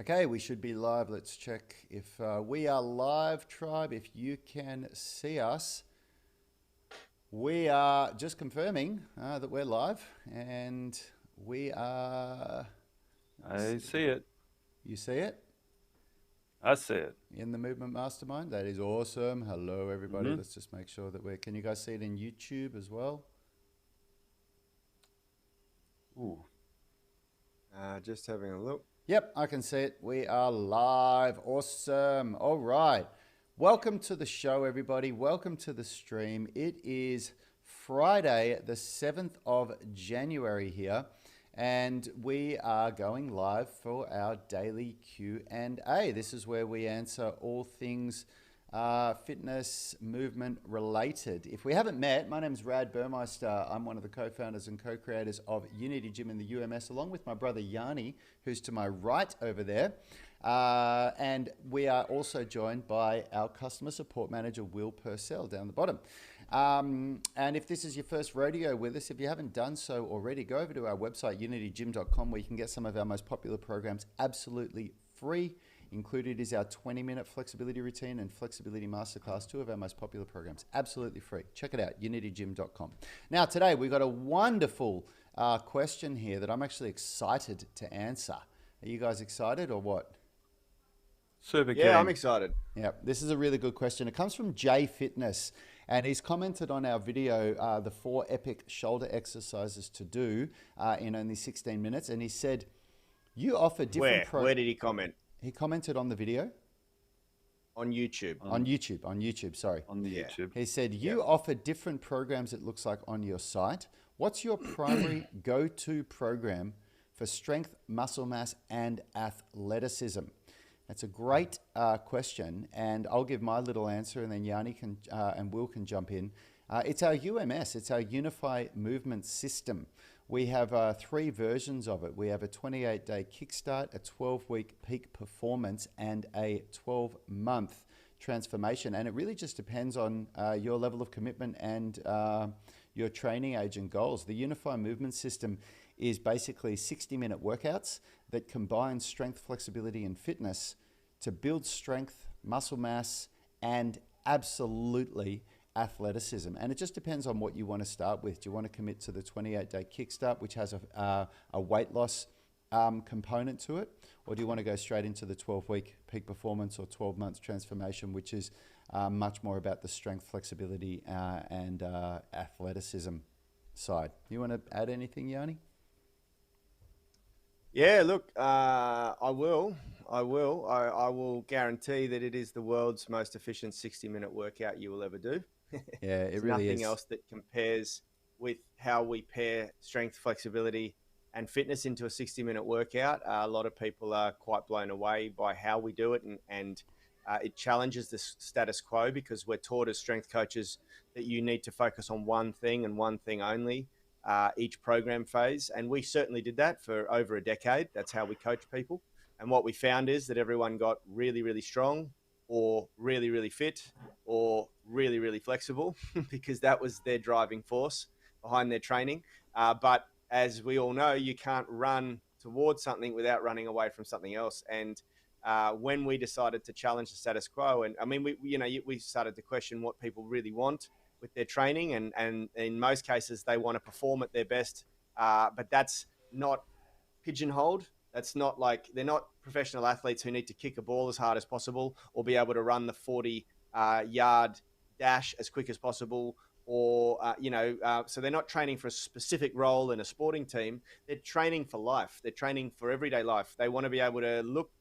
Okay, we should be live. Let's check if we are live, tribe. If you can see us, we are just confirming that we're live, and we are. I see it. You see it I see it. in the Movement Mastermind. That is awesome. Hello, everybody. Mm-hmm. Let's just make sure that we're. Can you guys see it in YouTube as well? Ooh. Just having a look. Yep, I can see it. We are live. Awesome. All right. Welcome to the show, everybody. Welcome to the stream. It is Friday, the 7th of January here, and we are going live for our daily Q&A. This is where we answer all things fitness, movement related. If we haven't met, my name is Rad Burmeister. I'm one of the co-founders and co-creators of Unity Gym in the UMS, along with my brother Yanni, who's to my right over there. And we are also joined by our customer support manager, Will Purcell, down the bottom. And if this is your first rodeo with us, if you haven't done so already, go over to our website, unitygym.com, where you can get some of our most popular programs absolutely free. Included is our 20-minute flexibility routine and flexibility masterclass, two of our most popular programs, absolutely free. Check it out, unitygym.com. Now, today we've got a wonderful question here that I'm actually excited to answer. Are you guys excited or what? Super Yeah, I'm keen. excited. Yeah, this is a really good question. It comes from Jay Fitness, and he's commented on our video, the 4 epic shoulder exercises to do in only 16 minutes, and he said, you offer different... Where did he comment? He commented on the video. On YouTube. On YouTube, sorry. On the Yeah. YouTube. He said, you offer different programs, it looks like, on your site. What's your primary go-to program for strength, muscle mass, and athleticism? That's a great question, and I'll give my little answer, and then Yanni can and Will can jump in. It's our UMS, it's our Unified Movement System. We have 3 versions of it. We have a 28-day Kickstart, a 12-week peak performance, and a 12-month transformation. And it really just depends on your level of commitment and your training age and goals. The Unified Movement System is basically 60-minute workouts that combine strength, flexibility, and fitness to build strength, muscle mass, and absolutely athleticism. And it just depends on what you want to start with. Do you want to commit to the 28-day Kickstart, which has a weight loss component to it? Or do you want to go straight into the 12-week peak performance or 12 months transformation, which is much more about the strength, flexibility, and athleticism side? You want to add anything, Yanni? Yeah, look, I will guarantee that it is the world's most efficient 60-minute workout you will ever do. Yeah, it There's really nothing is. else that compares with how we pair strength, flexibility, and fitness into a 60-minute workout. A lot of people are quite blown away by how we do it, and it challenges the status quo, because we're taught as strength coaches that you need to focus on one thing and one thing only each program phase. And we certainly did that for over a decade. That's how we coach people. And what we found is that everyone got really, really strong, or really, really fit, or really, really flexible, because that was their driving force behind their training. But as we all know, you can't run towards something without running away from something else. And when we decided to challenge the status quo, and I mean, we started to question what people really want with their training, and in most cases, they want to perform at their best, but that's not pigeonholed. That's not like, they're not professional athletes who need to kick a ball as hard as possible, or be able to run the 40-yard dash as quick as possible, or so they're not training for a specific role in a sporting team. They're training for life. They're training for everyday life. They want to be able to look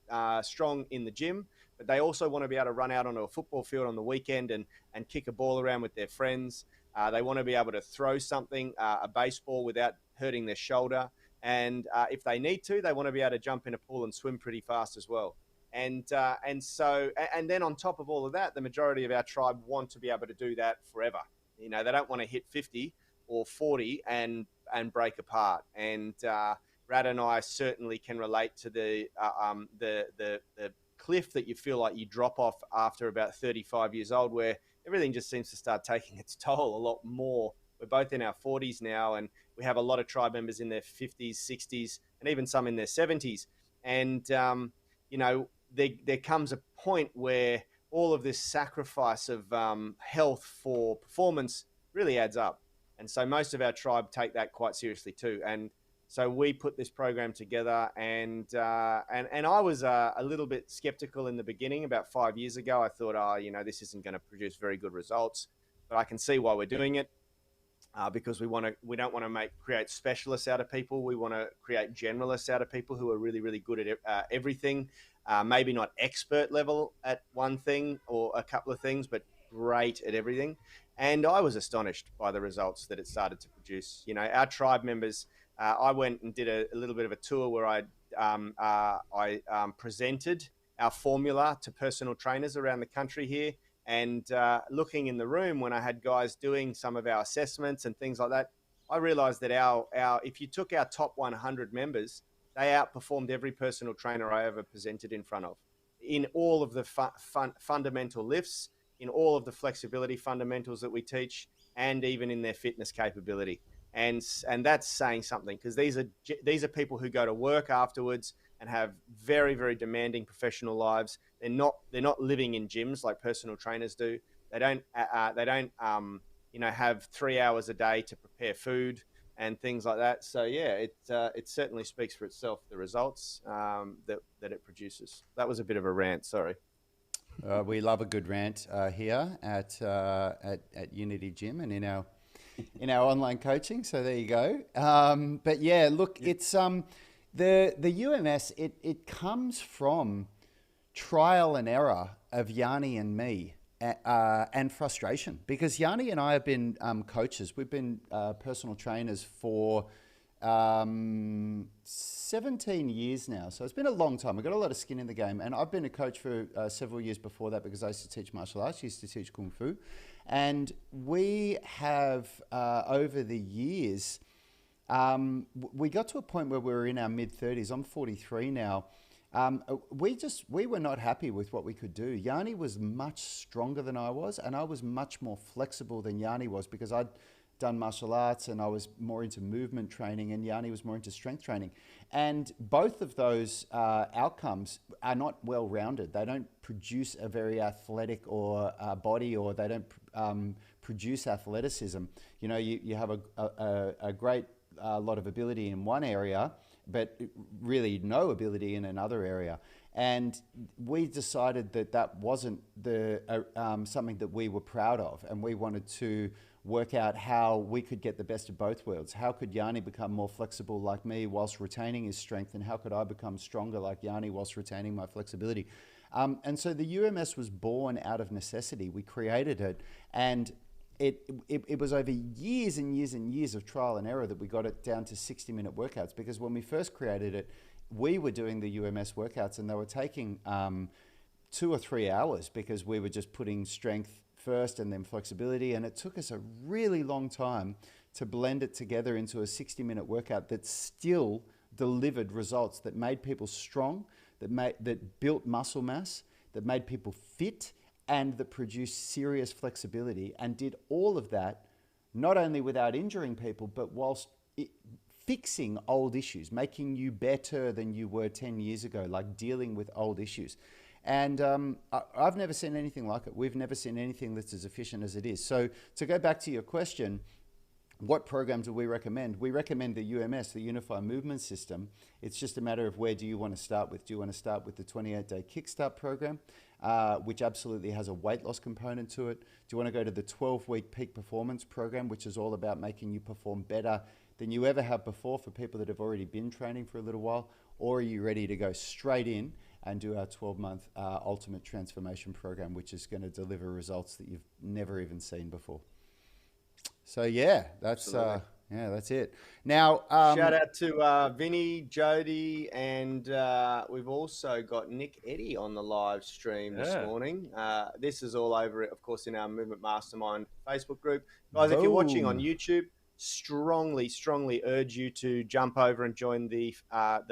strong in the gym, but they also want to be able to run out onto a football field on the weekend and kick a ball around with their friends. They want to be able to throw something, a baseball, without hurting their shoulder. And if they need to, they want to be able to jump in a pool and swim pretty fast as well. And then on top of all of that, the majority of our tribe want to be able to do that forever. They don't want to hit 50 or 40 and break apart. And Rad and I certainly can relate to the cliff that you feel like you drop off after about 35 years old, where everything just seems to start taking its toll a lot more. We're both in our 40s now, and we have a lot of tribe members in their 50s, 60s, and even some in their 70s. And there comes a point where all of this sacrifice of health for performance really adds up. And so most of our tribe take that quite seriously too. And so we put this program together, and I was a little bit skeptical in the beginning. About 5 years ago, I thought, this isn't going to produce very good results, but I can see why we're doing it. Because we don't want to create specialists out of people. We want to create generalists out of people who are really, really good at everything. Maybe not expert level at one thing or a couple of things, but great at everything. And I was astonished by the results that it started to produce. Our tribe members. I went and did a little bit of a tour where I presented our formula to personal trainers around the country here. And looking in the room when I had guys doing some of our assessments and things like that, I realized that if you took our top 100 members, they outperformed every personal trainer I ever presented in front of in all of the fundamental lifts, in all of the flexibility fundamentals that we teach, and even in their fitness capability. And that's saying something, because these are people who go to work afterwards and have very, very demanding professional lives. They're not living in gyms like personal trainers do. They don't have 3 hours a day to prepare food and things like that. So yeah, it certainly speaks for itself, the results that it produces. That was a bit of a rant. Sorry. We love a good rant here at Unity Gym and in our online coaching. So there you go. But yeah, look, it's the UMS. It comes from trial and error of Yanni and me, and frustration, because Yanni and I have been coaches. We've been personal trainers for 17 years now. So it's been a long time. We've got a lot of skin in the game. And I've been a coach for several years before that, because I used to teach martial arts, used to teach Kung Fu. And we have, over the years, we got to a point where we were in our mid-30s. I'm 43 now. We were not happy with what we could do. Yanni was much stronger than I was, and I was much more flexible than Yanni was, because I'd done martial arts and I was more into movement training, and Yanni was more into strength training. And both of those outcomes are not well-rounded. They don't produce a very athletic or body, or they don't produce athleticism. You have a great lot of ability in one area, but really no ability in another area. And we decided that wasn't something that we were proud of, and we wanted to work out how we could get the best of both worlds. How could Yanni become more flexible like me whilst retaining his strength, and how could I become stronger like Yanni whilst retaining my flexibility? And so the UMS was born out of necessity. We created it, and it was over years and years and years of trial and error that we got it down to 60-minute workouts. Because when we first created it, we were doing the UMS workouts, and they were taking 2 or 3 hours, because we were just putting strength first and then flexibility. And it took us a really long time to blend it together into a 60-minute workout that still delivered results that made people strong, that built muscle mass, that made people fit, and that produced serious flexibility, and did all of that not only without injuring people, but whilst fixing old issues, making you better than you were 10 years ago, like dealing with old issues. And I've never seen anything like it. We've never seen anything that's as efficient as it is. So to go back to your question, what programs do we recommend? We recommend the UMS, the Unified Movement System. It's just a matter of where do you want to start with. Do you want to start with the 28-day Kickstart program, which absolutely has a weight loss component to it? Do you want to go to the 12-week Peak Performance program, which is all about making you perform better than you ever have before for people that have already been training for a little while? Or are you ready to go straight in and do our 12-month Ultimate Transformation program, which is going to deliver results that you've never even seen before? So yeah, that's it. Now, shout out to Vinny, Jody, and we've also got Nick Eddy on the live stream this morning. This is all over it, of course, in our Movement Mastermind Facebook group. Guys, if you're watching on YouTube, strongly urge you to jump over and join the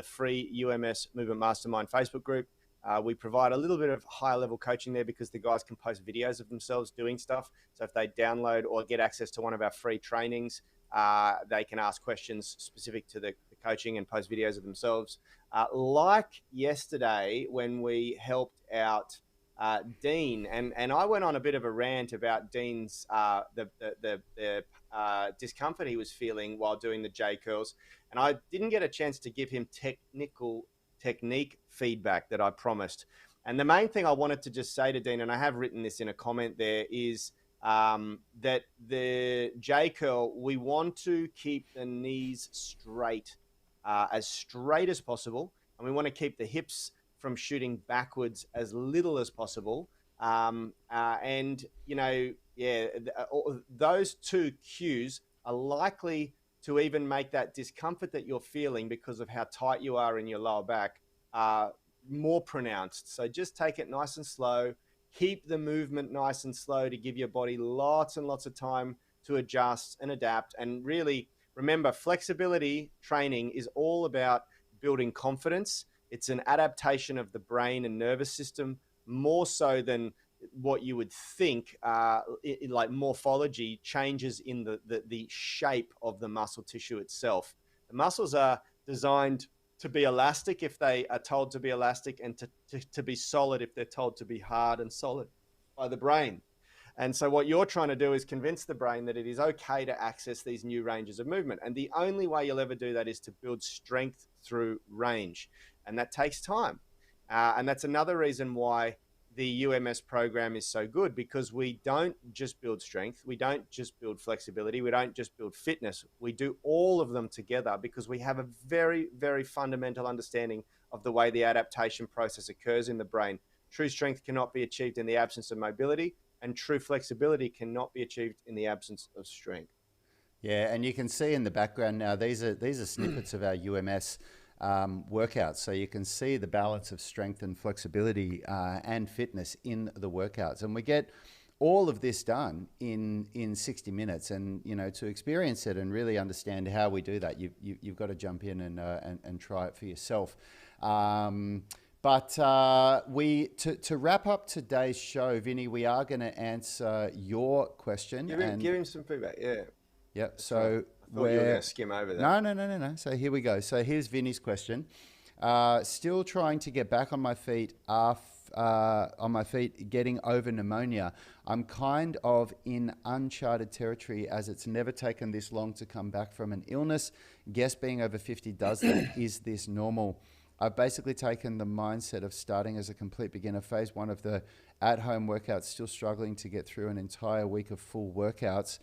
free UMS Movement Mastermind Facebook group. We provide a little bit of higher level coaching there, because the guys can post videos of themselves doing stuff. So if they download or get access to one of our free trainings, they can ask questions specific to the coaching and post videos of themselves. Like yesterday when we helped out Dean, and I went on a bit of a rant about Dean's the discomfort he was feeling while doing the J curls, and I didn't get a chance to give him technique feedback that I promised. And the main thing I wanted to just say to Dean, and I have written this in a comment there, is that the J curl, we want to keep the knees as straight as possible, and we want to keep the hips from shooting backwards as little as possible. And those two cues are likely to even make that discomfort that you're feeling because of how tight you are in your lower back more pronounced. So just take it nice and slow. Keep the movement nice and slow to give your body lots and lots of time to adjust and adapt. And really remember, flexibility training is all about building confidence. It's an adaptation of the brain and nervous system more so than what you would think, like morphology changes in the shape of the muscle tissue itself. The muscles are designed to be elastic if they are told to be elastic, and to be solid if they're told to be hard and solid by the brain. And so what you're trying to do is convince the brain that it is okay to access these new ranges of movement. And the only way you'll ever do that is to build strength through range. And that takes time. And that's another reason why the UMS program is so good, because we don't just build strength. We don't just build flexibility. We don't just build fitness. We do all of them together because we have a very, very fundamental understanding of the way the adaptation process occurs in the brain. True strength cannot be achieved in the absence of mobility, and true flexibility cannot be achieved in the absence of strength. Yeah, and you can see in the background now, these are snippets of our UMS workouts. So you can see the balance of strength and flexibility and fitness in the workouts. And we get all of this done in 60 minutes. And, you know, to experience it and really understand how we do that, you've got to jump in and try it for yourself. But to wrap up today's show, Vinny, we are going to answer your question. Give him some feedback, yeah. Yeah, so I thought you were going to skim over that. No. So here we go. So here's Vinny's question. Still trying to get back on my feet getting over pneumonia. I'm kind of in uncharted territory as it's never taken this long to come back from an illness. Guess being over 50 does that. Is this normal? I've basically taken the mindset of starting as a complete beginner. Phase 1 of the at-home workouts, still struggling to get through an entire week of full workouts.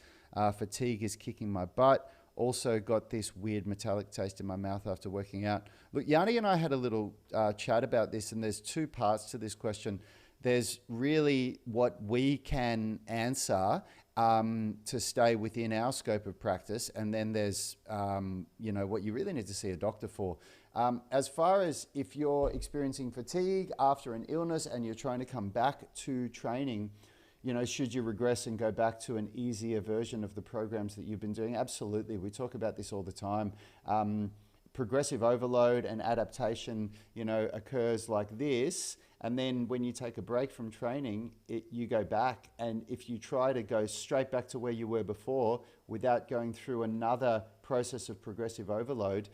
Fatigue is kicking my butt. Also got this weird metallic taste in my mouth after working out. Look, Yanni and I had a little chat about this, and there's two parts to this question. There's really what we can answer to stay within our scope of practice, and then there's what you really need to see a doctor for. As far as if you're experiencing fatigue after an illness and you're trying to come back to training, should you regress and go back to an easier version of the programs that you've been doing? Absolutely. We talk about this all the time. Progressive overload and adaptation, occurs like this. And then when you take a break from training, you go back. And if you try to go straight back to where you were before without going through another process of progressive overload,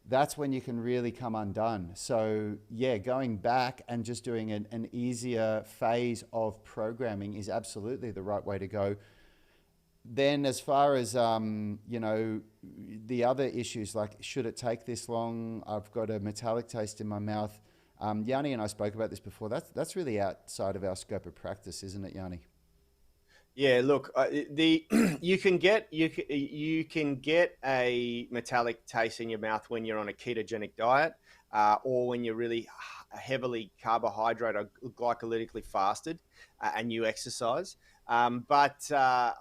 that's when you can really come undone. So yeah, going back and just doing an easier phase of programming is absolutely the right way to go. Then as far as, the other issues, like should it take this long? I've got a metallic taste in my mouth. Yanni and I spoke about this before. That's really outside of our scope of practice, isn't it, Yanni? Yeah, look, you can get a metallic taste in your mouth when you're on a ketogenic diet, or when you're really heavily carbohydrate or glycolytically fasted, and you exercise. But I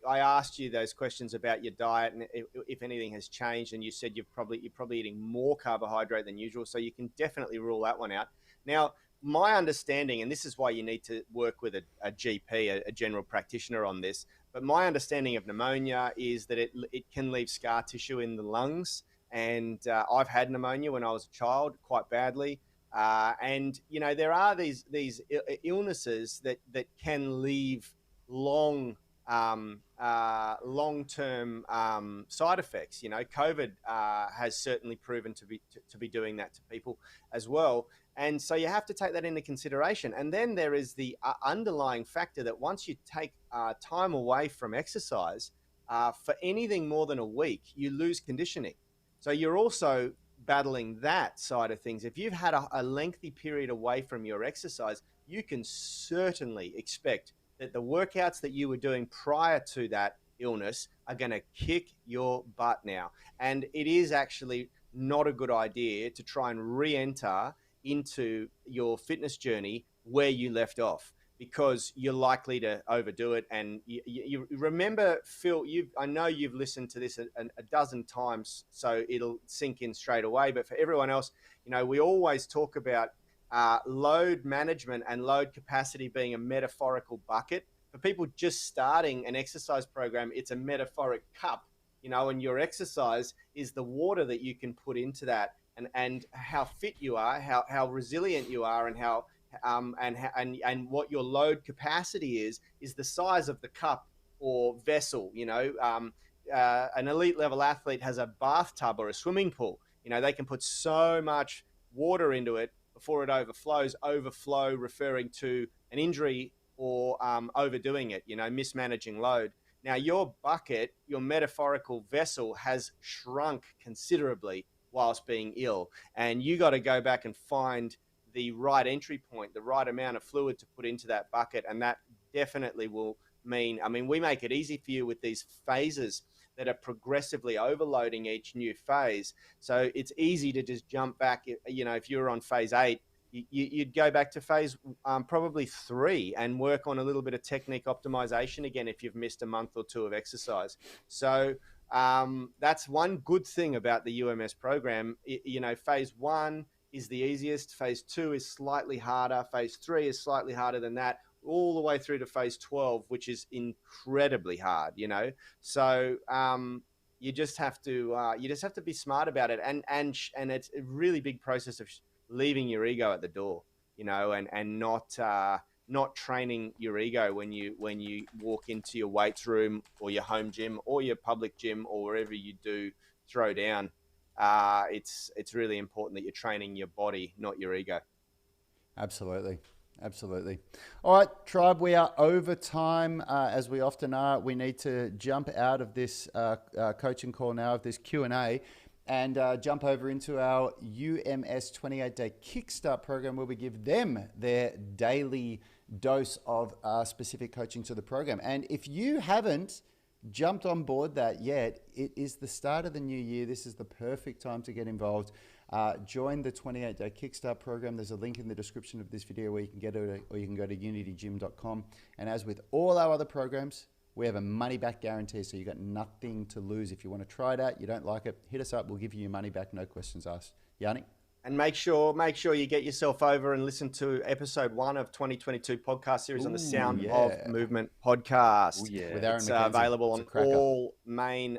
asked you those questions about your diet and if anything has changed, and you said you're probably eating more carbohydrate than usual, so you can definitely rule that one out. Now, my understanding, and this is why you need to work with a GP, a general practitioner on this, but my understanding of pneumonia is that it can leave scar tissue in the lungs. And I've had pneumonia when I was a child quite badly. And, there are these illnesses that can leave long long-term side effects. COVID has certainly proven to be doing that to people as well. And so you have to take that into consideration. And then there is the underlying factor that once you take time away from exercise for anything more than a week, you lose conditioning. So you're also battling that side of things. If you've had a lengthy period away from your exercise, you can certainly expect that the workouts that you were doing prior to that illness are going to kick your butt now. And it is actually not a good idea to try and re-enter into your fitness journey where you left off, because you're likely to overdo it. And you remember, Phil, I know you've listened to this a dozen times, so it'll sink in straight away. But for everyone else, we always talk about load management and load capacity being a metaphorical bucket. For people just starting an exercise program, it's a metaphoric cup, and your exercise is the water that you can put into that, and how fit you are, how resilient you are, and how and what your load capacity is the size of the cup or vessel. An elite level athlete has a bathtub or a swimming pool. They can put so much water into it before it overflows. Overflow referring to an injury or overdoing it, mismanaging load. Now, your bucket, your metaphorical vessel, has shrunk considerably whilst being ill, and you got to go back and find the right entry point, the right amount of fluid to put into that bucket. And that definitely will mean, we make it easy for you with these phases that are progressively overloading each new phase. So it's easy to just jump back. If you're on phase 8, you'd go back to phase probably 3 and work on a little bit of technique optimization again if you've missed a month or 2 of exercise. So that's one good thing about the UMS program. Phase 1 is the easiest. Phase 2 is slightly harder. Phase 3 is slightly harder than that, all the way through to phase 12, which is incredibly hard. So you just have to be smart about it, and it's a really big process of leaving your ego at the door, and not training your ego when you walk into your weights room or your home gym or your public gym or wherever you do throw down. It's really important that you're training your body, not your ego. Absolutely. All right, tribe, we are over time, as we often are. We need to jump out of this coaching call now, of this Q&A, and jump over into our UMS 28-day Kickstart program, where we give them their daily dose of specific coaching to the program. And if you haven't jumped on board that yet, it is the start of the new year. This is the perfect time to get involved. Join the 28-day Kickstart program. There's a link in the description of this video where you can get it, or you can go to unitygym.com. And as with all our other programs, we have a money-back guarantee, so you've got nothing to lose. If you want to try it out, you don't like it, hit us up. We'll give you your money back, no questions asked. Yannick? And make sure you get yourself over and listen to episode 1 of 2022 podcast series on the Sound of Movement podcast. With Aaron it's McKenzie. available on all main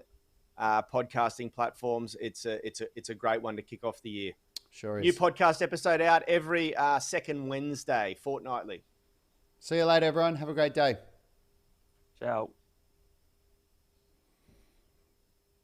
podcasting platforms. It's a great one to kick off the year. Sure is. New podcast episode out every second Wednesday, fortnightly. See you later, everyone. Have a great day. Ciao.